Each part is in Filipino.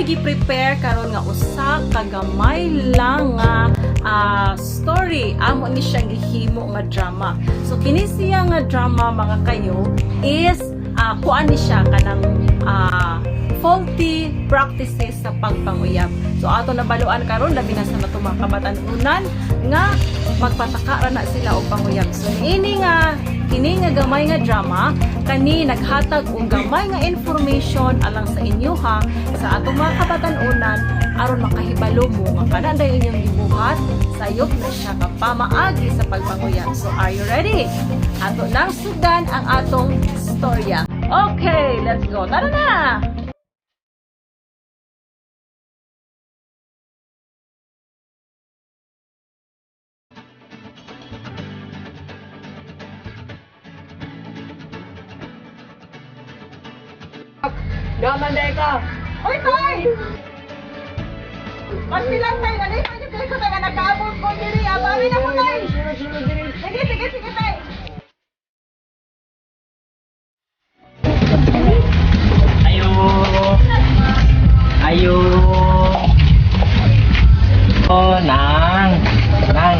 gi-prepare karon nga usa ka gamay lang nga story. Amo ni siya gihimo nga drama. So kini siya nga drama mga kayo is kuan ni siya kanang faulty practices sa pagpanguyab. So ato nabaluan karon labi na sa nato mga kabatan-unan nga magpataka ra na sila og panguyab. So kini nga gamay nga drama kani naghatag og gamay nga information alang sa inyo ha sa atong mga kabatan-unan aron makahibalo mo nga kana dayon inyong gibuhat sayop na siya ka pamaagi sa pagpanguyab. So are you ready? Ato nang sudan ang atong storya. Okay, let's go. Tara na. Gaman dahil ka. Oy, Tay! Magbilang tayo na, pwede kayo sa taga nakaabot ko diri. Abawin ako, Tay! Sige, Tay! Ayo. Oh, nang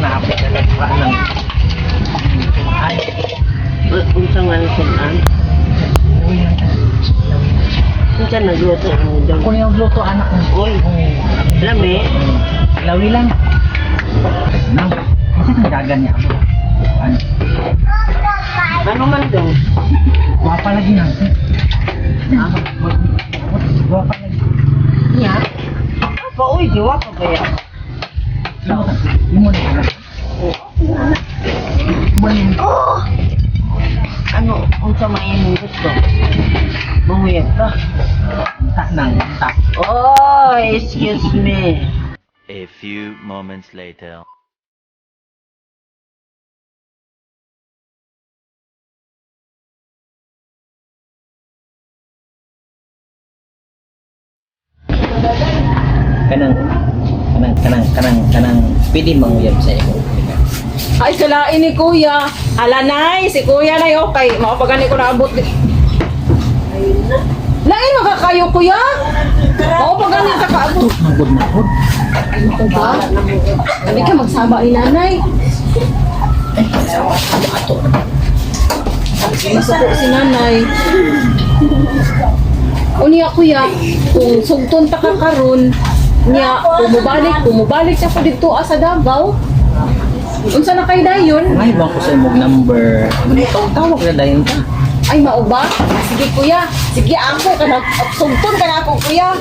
napit na nagpaan. Ay. Unsa man sunan? Unsa nagluto mo dyan? Kung yung luto anak ko. Oy. Lami. Lawi lang. Nang. Kasi nagagan niya. Ano man daw? Wapa lagi nang. Wapa lagi. Iya. Apa uy, jawab apa ya? Imo na. Oh. Ano, unsa may imong gusto? Manguyab ka? Tak nang, tak. Oh, excuse me. A few moments later. Kanang pwede manguyab sa imo. Ay, kalain ni Kuya. Hala, Nay! Si Kuya na yun. Okay, makapagani ko naabot. Lain makakayo, Kuya? Makapagani ka kaabot. Magod na po. Ano ko ba? Hindi ka magsama ni Nanay. Masuko si Nanay. Unya, Kuya, kung sugton ta ka karon niya, kumubalik siya po dito sa Davao. Unsa na kay dayon? Ay, ba ko sa imong number? Tawag na dayon ka. Ay, mao ba? Sige, Kuya. Sige, ako. Sugton ka na ako, Kuya.